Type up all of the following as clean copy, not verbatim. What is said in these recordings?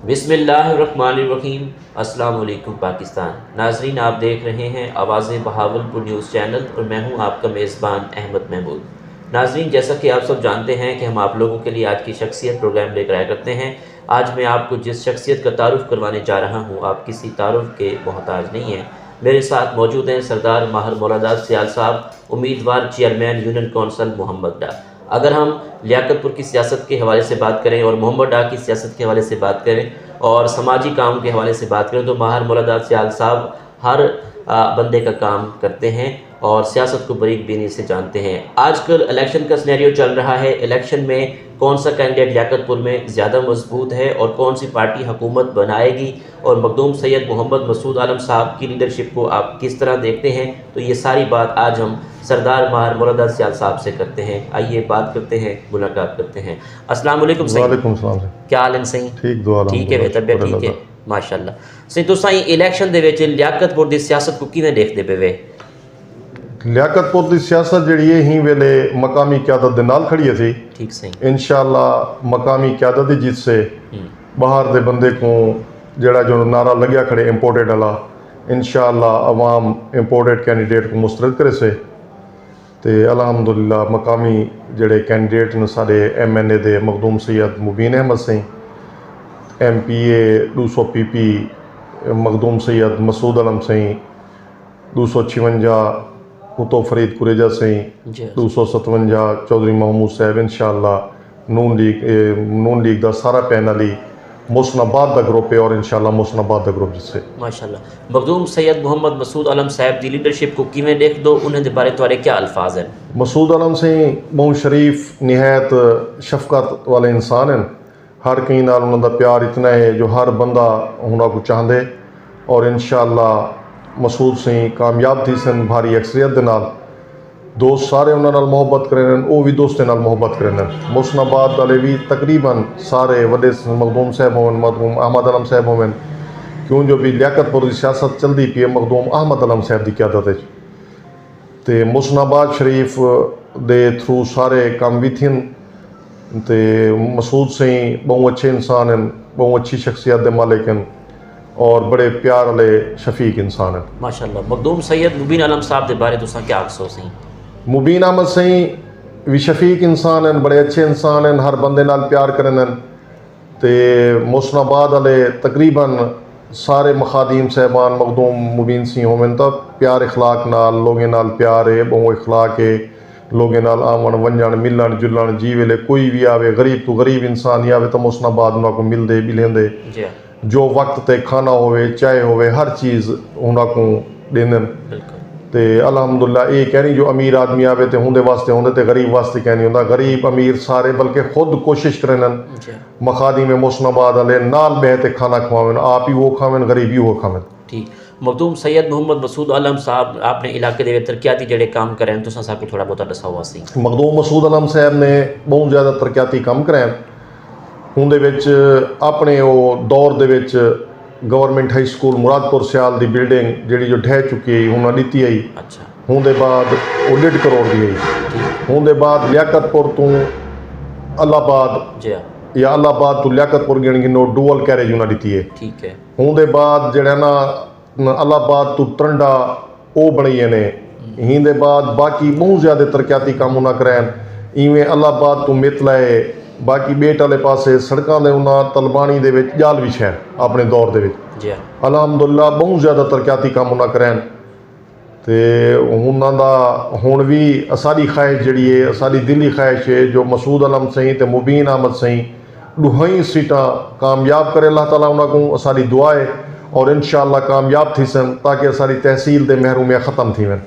बिस्मिल्लाहिर्रहमानिर्रहीम। अस्सलाम वालेकुम पाकिस्तान। नाजरीन, आप देख रहे हैं आवाज़ बहावलपुर न्यूज़ चैनल और मैं हूं आपका मेज़बान अहमद महमूद। नाजरीन, जैसा कि आप सब जानते हैं कि हम आप लोगों के लिए आज की शख्सियत प्रोग्राम लेकर आया करते हैं। आज मैं आपको जिस शख्सियत का तारुफ़ करवाने जा रहा हूँ, आप किसी तारुफ़ के मोहताज नहीं हैं। मेरे साथ मौजूद हैं सरदार माहर मौलाना सियाल साहब, उम्मीदवार चेयरमैन यूनियन कौंसल मोहम्मद डा। अगर हम लियाकतपुर की सियासत के हवाले से बात करें और मोहम्मद डा की सियासत के हवाले से बात करें और समाजी काम के हवाले से बात करें तो माहर मौलाना सियाल साहब हर बंदे का काम करते हैं और सियासत को बारीक बीनी से जानते हैं। आजकल इलेक्शन का सिनेरियो चल रहा है। इलेक्शन में कौन सा कैंडिडेट लियाकतपुर में ज़्यादा मजबूत है और कौन सी पार्टी हुकूमत बनाएगी और मखदूम सैयद मोहम्मद मसूद आलम साहब की लीडरशिप को आप किस तरह देखते हैं, तो ये सारी बात आज हम सरदार माहर मौलाना सियाल साहब से करते हैं। आइए बात करते हैं, मुलाकात करते हैं। अस्सलाम वालेकुम सही। वालेकुम सलाम। क्या हाल है सही? ठीक है, तबीयत ठीक है माशाअल्लाह सही। तो सही इलेक्शन दे विच लियाकतपुर दी सियासत को किवें देखदे पे वे? लियाकतपुर की सियासत जी ही वेले मकामी क्यादत के नाल खड़ी थी। ठीक सही। इंशाअल्लाह मकामी क्यादत की जीत से बाहर के बंदे को जड़ा जो नारा लग्या खड़े इंपोर्टेड वाला, इंशाअल्लाह अवाम इंपोर्टेड कैंडिडेट को मुस्तरद करे से ते अल्हम्दुलिल्लाह मकामी जड़े कैंडिडेट ने सारे MNA दे मखदूम सैयद मुबीन अहमद सही, MPA 200 PP मखदूम सैयद मसूद आलम सही, 256 कुतो फरीद कुरेजा सही, 257 चौधरी महमूद साहब। इंशाअल्लाह नून लीग का सारा पैनल ही मुसनाबाद का ग्रुप है और इंशाअल्लाह मुसनाबाद का ग्रुप जिससे माशाअल्लाह। मखदूम सैयद मोहम्मद मसूद आलम साहब की लीडरशिप को किवें देख दो, उन्हें दे बारे तुम्हारे क्या अल्फाज हैं? मसूद आलम सही बहुत शरीफ निहायत शफकत वाले इंसान हैं। हर कहीं नाल उन्होंने प्यार इतना है जो हर बंदा उन्होंने चाहते और इंशाअल्लाह मसूद सिंह कामयाब थी सन भारी अक्सरियत के नाल। दोस्त सारे उन्होंने मोहब्बत करें, वो भी दोस्तों नाल मोहब्बत करें। मुसनाबाद वाले भी तकरीबन सारे वड्डे मखदूम साहब होवन, मखदूम अहमद आलम साहब होवन, क्यों जो भी लियाकतपुर की सियासत चलती पी है मखदूम अहमद आलम साहब की क्यादत ते मुसनाबाद शरीफ दे थ्रू सारे काम भी थी। ते मसूद सिंह बहुत अच्छे इंसान हैं, बहुत अच्छी शख्सियत के मालिक हैं और बड़े प्यार वाले शफीक इंसान हैं माशाअल्लाह। मखदूम सैयद मुबीन आलम साहब के बारे तुसां क्या आखसो सी? मुबीन अहमद सही भी शफीक इंसान हैं, बड़े अच्छे इंसान हैं, हर बंदे नाल प्यार करें ते मुसनाबाद वाले तकरीबन सारे मखादीम साहबान मखदूम मुबीन सिंह होवन तो प्यार इखलाक नाल लोगों नाल प्यार है, बहुत इखलाक है, लोगों नाल आवन वंजन मिलन जुलन। जी वेले कोई भी आवे गरीब तो गरीब इंसान ही आवे तो मुसनाबाद उन्होंने मिलते मिलेंदे, जो वक्त ते खाना होवे चाय होवे हर चीज़ उन्होंने देंदन ते अल्हम्दुलिल्लाह। ये कहनी जो अमीर आदमी आवे तो उनके वास्ते होंगे तो गरीब वास्ते कहनी होंगे, गरीब अमीर सारे बल्कि खुद कोशिश करें मखादी में मुसनाबाद वाले नाल बहते खाना खवावें, आप ही वो खावें गरीब ही वो खावें। ठीक। मखदूम सैयद मोहम्मद मसूद आलम साहब अपने इलाके के तरक्याती जड़े काम करें तो साकू थोड़ा बहुत दसा हुआ सी? मखदूम मसूद आलम साहब ने बहुत ज़्यादा तरक्याती काम कराए। उनके अपने वो दौर के गवर्नमेंट हाई स्कूल मुरादपुर सियाल की बिल्डिंग जी जो ढह चुकी है उन्होंने दी आई। अच्छा। उनके बाद वो 1.5 करोड़ की आई। उनके बाद लियाकतपुर तो अलाहाबाद या अलाहाबाद तो लियाकतपुर गिनो डुअल कैरेज उन्हें दी है। ठीक है। उनके बाद जड़ा ना अलाहाबाद तो तरंडा वो बनी ने। हिंदे बाद बाकी बहुत ज़्यादा तरक्याती काम उन्हें कराए। इवें अलाहाबाद तो मितला है, बाकी बेट वाले पासे सड़कों के उन्हें तलबानी के जाल भी शहर अपने दौर के अल्हम्दुलिल्लाह बहुत ज़्यादा तरक्याती काम उन्हें कराए तो उन्होंने हुण भी साड़ी ख्वाहिश जी है, साड़ी दिली ख्वाहिश है जो मसूद आलम सही तो मुबीन अहमद सही दुहई सीटा कामयाब करे अल्लाह ताला उन्होंने साड़ी दुआ है और इंशाअल्लाह कामयाब थी सन ताकि साड़ी तहसील के महरूमियाँ ख़त्म थी वन।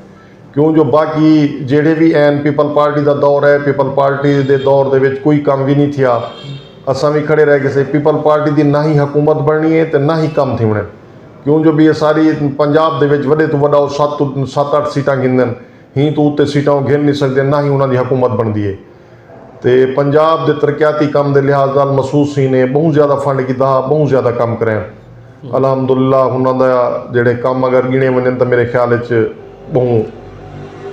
क्यों जो बाकी जेडे भी एन पीपल पार्टी का दौर है, पीपल पार्टी के दौर के कोई काम भी नहीं थिया, असा भी खड़े रह गए। पीपल पार्टी की ना ही हुकूमत बननी है तो ना ही काम थी होने। क्यों जो भी ये सारी पंजाब के वे तो वड्डा 7-8 सीटां गिनन ही तो उत्ते सीटां गिन नहीं सकते, ना ही उन्होंने हुकूमत बनती है। तो पंजाब के तरक्याती काम के लिहाज नाल मसूद सिंह ने बहुत ज़्यादा फंड किया, बहुत ज़्यादा काम कराए अल्हम्दुलिल्लाह। उन्होंने जोड़े काम अगर गिने वन तो मेरे ख्याल बहुत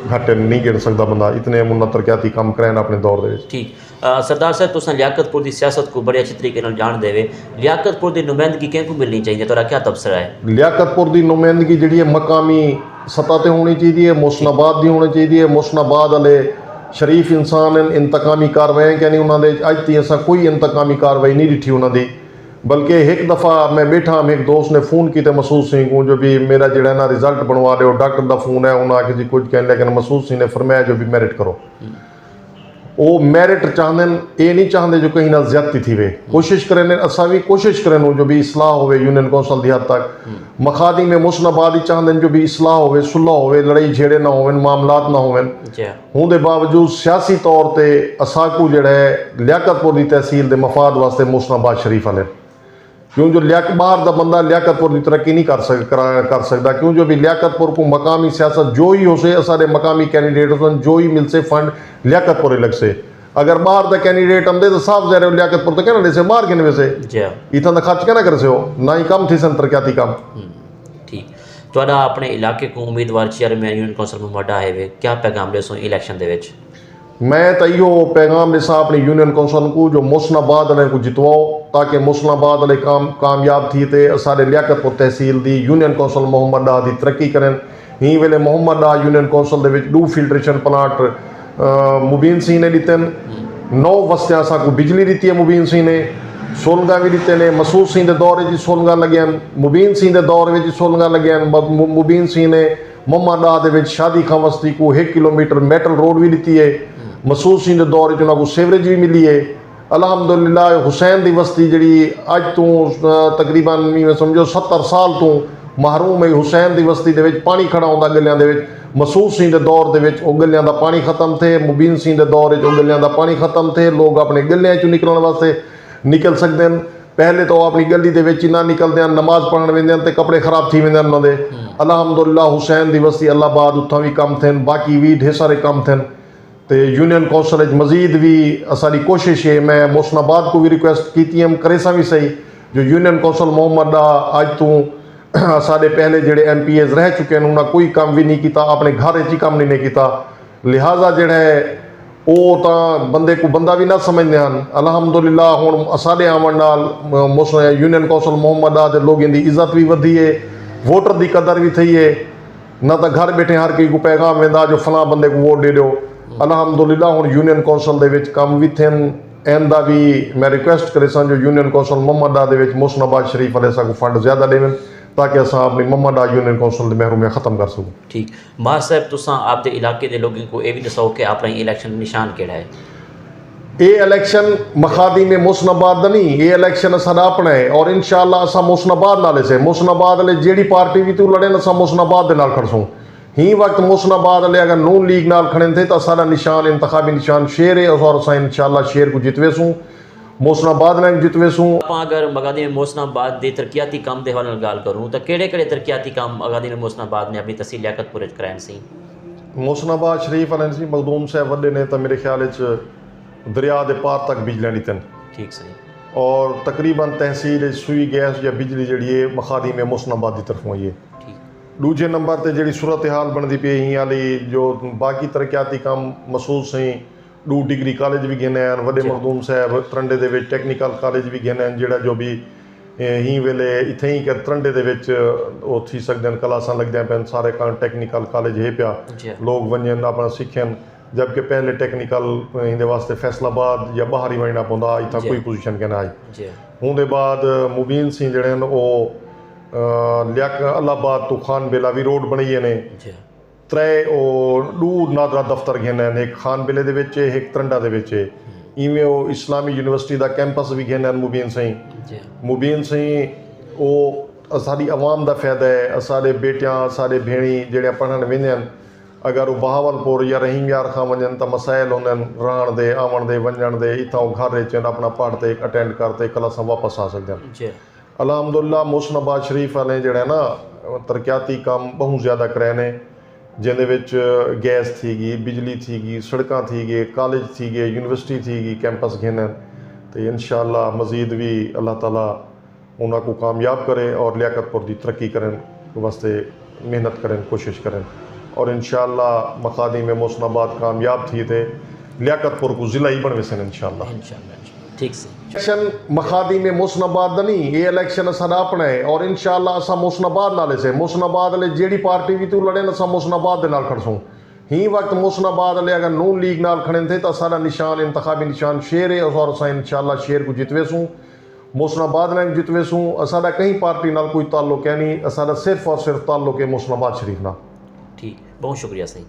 घट नहीं गिन सकता बंदा, इतने उन्होंने तरक्याती काम कराए अपने दौर के। ठीक। सरदार साहब तुसां लियाकतपुर की सियासत को बड़े अच्छे तरीके नाल जान देवे, लियाकतपुर की नुमाइंदगी किंकू मिलनी चाहिए, तुहाडा क्या तबसरा है? लियाकतपुर की नुमाइंदगी जी है मकामी सतह पर होनी चाहिए, मोशनाबाद की होनी चाहिए। मोशनाबाद वाले शरीफ इंसान हैं, इंतकामी कार्रवाई कहनी उन्होंने अज ती असा कोई इंतकामी कार्रवाई नहीं डिठी उन्होंने, बल्कि एक दफ़ा मैं बैठा एक दोस्त ने फ़ोन किया मसूद सिंह को जो भी मेरा जड़ा ना रिजल्ट बनवा रहे हो, डॉक्टर का फ़ोन है, उन्हें आके जी कुछ कहने, लेकिन मसूद सिंह ने फरमाया जो भी मेरिट करो। वो मेरिट चाहते ये नहीं चाहते जो कहीं ना ज्यादती थी वे कोशिश करें, असा भी कोशिश करें जो भी इसलाह हो यूनियन कौंसल की हद तक। मखादी में मुशनाबाद ही चाहते जो भी इसलाह हो, सुलह हो, लड़ाई झेड़े ना हो, मामलात ना हो। होंदे बावजूद सियासी तौर पर असाकू जड़ा है लियाकतपुर की तहसील के मफाद वास्ते मुशनाबाद शरीफ वाले, क्यों जो बाहर का बंदा लियाकतपुर की तरक्की नहीं कर सकता, क्यों जो भी लियाकतपुर को मकामी सियासत जो ही हो से सारे मकामी कैंडिडेट हो जो ही मिल से फंड लियाकतपुर अलग से। अगर बाहर का कैंडिडेट आंदे तो साफ जा रहे हो लियाकतपुर तो कहना से बाहर कहने वैसे इतना तो खर्च कहना कर से हो ना ही कम थी सन तरक्याती कम। ठीक, तुहाडा अपने इलाके को उम्मीदवार चेयरमैन यूनियन कौंसल में मडा है वे, क्या पैगाम दे सो इलेक्शन दे विच? मैं तो यो पैगाम दिसा अपनी यूनियन कौंसल को जो मुशनाबाद वाले को जितवाओ, ताकि मुशनाबाद वाले कामयाब थी ते सारे लियाकतपुर तहसील की यूनियन कौंसल मोहम्मद डाह की तरक्की करें। ही वेले मोहम्मद डाह यूनियन कौंसल के दो फिल्ट्रेशन प्लांट मुबीन सिंह ने दिते, 9 वस्ते असा को बिजली दी है मुबीन सिंह ने, सोलंगा भी दिते ने। मसूद सिंह के दौर में सोलंगा लगे, मुबीन सिंह के दौर में सोलंगा लगे। मुबीन सिंह ने मोहम्मद डाह के शादी खां वस्ती को 1 किलोमीटर मेटल रोड भी दी है। मसूद सिंह के दौर को सीवरेज भी मिली है। अलहमदुलिल्लाह हुसैन की बस्ती जी अज तो तकरीबन समझो 70 साल तो महरूम है। हुसैन की बस्ती के पानी खड़ा होंदा गलियां दे विच। मसूद सिंह के दौर के गलियां का पानी खत्म थे, मुबीन सिंह के दौर गलियां का पानी खत्म थे। लोग अपने गलियां चो निकलने वास्ते निकल सकते हैं। पहले तो अपनी गली के ना निकलते हैं, नमाज पढ़न वेंदे तो कपड़े खराब थी वेंदे उन्होंने। अलहमदुलिल्लाह हुसैन की बस्ती अल्लाहबाद उत्थां भी कम थे, बाकी भी ढेर सारे कम थे। तो यूनियन कौंसल मजीद भी असारी कोशिश है, मैं मुशनाबाद को भी रिक्वेस्ट की हम करे सा भी सही जो यूनियन कौंसल मोहम्मद अज तो साढ़े पहले जोड़े MPs रह चुके हैं उन्हें कोई काम भी नहीं किया, अपने घर ही काम नहीं किया। लिहाजा जोड़ा है वो तो बंदे को बंदा भी ना समझते हैं। अलहमदुलिल्लाह हुण साढ़े आवन नाल यूनियन कौंसल मोहम्मद के लोगों की इज्जत भी वधी है, वोटर की कदर भी थी है। ना तो घर बैठे हर कोई को पैगाम वेंदा जो फलां बंदे को वोट दे दो। अलहमदुलिल्लाह हुण यूनियन कौंसल दे विच काम भी थे। एंदा भी मैं रिक्वेस्ट करे सन जो यूनियन कौंसल मोहम्मद दे विच मुशनाबाद शरीफ वाले को फंड ज़्यादा देवें ताकि अस अपनी मोहम्मद यूनियन कौंसल की महरूमियाँ खत्म कर सकें। ठीक, मार साहब तुसां आपके इलाके के लोगों को यह भी दसो कि अपना इलेक्शन निशान केड़ा है? ये इलेक्शन मखादी में मुशनाबाद नहीं, ये इलेक्शन साडा अपना है और इंशाअल्लाह असा मुशनाबाद नाले से मुशनाबाद वाले जेड़ी पार्टी भी तू लड़े असा मुशनाबाद दे नाल खड़सूं। ही वक्त मुशनाबाद वाले अगर नून लीग नाल खड़े थे तो सारा निशान इंतखाबी निशान शेर है और असा इंशाअल्लाह शेर को जितवेसूँ, मुशनाबाद में जितवेसूँ। अगर मगादी में मुशनाबाद के तरक्याती काम के हवाले गाल करूँ तो केड़े तरक्याती काम मगादी में मुशनाबाद ने अपनी तहसील लियाकतपुर कराए सी? मुशनाबाद शरीफ वाले सी मखदूम साहब वड्डे ने तो मेरे ख्याल दरिया के पार तक बिजलियाँ दी। ठीक सही। और तकरीबन तहसील सुई गैस या बिजली जी है मखादी में मुशनाबाद की तरफों आई है। दूजे नंबर पर जी सूरत हाल बनती पी ही वाली जो बाकी तरक्याती काम मसूद सिंह 2 डिग्री कॉलेज भी गिने हैं, वड्डे मखदूम साहब तरंडे के टेक्निकल कॉलेज भी गिने हैं जोड़ा जो भी ही वेले इतें ही कर तरंडे के थी सकते हैं क्लासा लगद्या पैन सारे टेक्निकल कॉलेज है पिया लोग वजन अपना सीखन, जबकि पहले टेक्निकल इंदे वास्ते फैसलाबाद या बाहर ही वजना पौंदा इतना कोई पोजीशन कहना आई। उनके बाद मुबीन सिंह जड़े वो अल्लाहबाद तो खान बेला भी रोड बनी ने 3 2 नादरा दफ्तर घेने एक खान बेले के एक तरंडा के इवें वो इस्लामी यूनिवर्सिटी का कैंपस भी घेने मुबीन सिंह वो साड़ी अवाम का फायदा है। सारे बेटियां सारे भेणी जोड़े पढ़न वेंदे अगर वो बहावलपुर या रहीम यार खां वजन तो मसाइल होंगे रहन दे आवन दे वजन दे इतना वो घर च अपना पढ़ते अटेंड करते क्लासा वापस आ सकते हैं। अलहमदुलिल्लाह मुशनाबाद शरीफ वाले जोड़े ना तरक्याती काम बहुत ज़्यादा कराए ने जिंदे विच गैस थी गई, बिजली थी गई, सड़क थी गई, कॉलेज थी गए, यूनिवर्सिटी थी गई, कैंपस घेने। तो इंशाअल्लाह मज़ीद भी अल्लाह ताला उन्होंने को कामयाब करे और लियाकतपुर की तरक्की करें वास्ते मेहनत करें कोशिश करें और इंशाअल्लाह मखादी में मुशनाबाद कामयाब थी थे लियाकतपुर को ज़िला ही बनवे सन इंशाल्लाह। इंशाल्लाह ठीक से। इलेक्शन मखादी में मुसनाबाद दा नहीं, ये इलेक्शन असां अपना है और इंशाल्लाह असां मुसनाबाद नाले से मुसनाबाद ले जेड़ी पार्टी भी तू लड़े ना असां मुसनाबाद दे नाल खड़सूं। ही वक्त मुसनाबाद ले अगर नून लीग नाल खड़े थे तो सारा निशान इंतखाबी निशान शेर है और असां इंशाल्लाह शेर को जितवेसूं, मुसनाबाद ने जितवेसूं। असादा कहीं पार्टी नाल कोई ताल्लुक है नहीं, असादा सिर्फ और सिर्फ ताल्लुक है मुसनाबाद शरीफ ना। ठीक, बहुत शुक्रिया सही।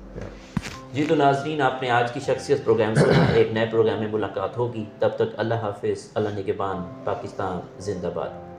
जी तो नाज़रीन, आपने आज की शख्सियत प्रोग्राम सुना। एक नए प्रोग्राम में मुलाकात होगी, तब तक अल्लाह हाफिज़, अल्लाह निगहबान, पाकिस्तान जिंदाबाद।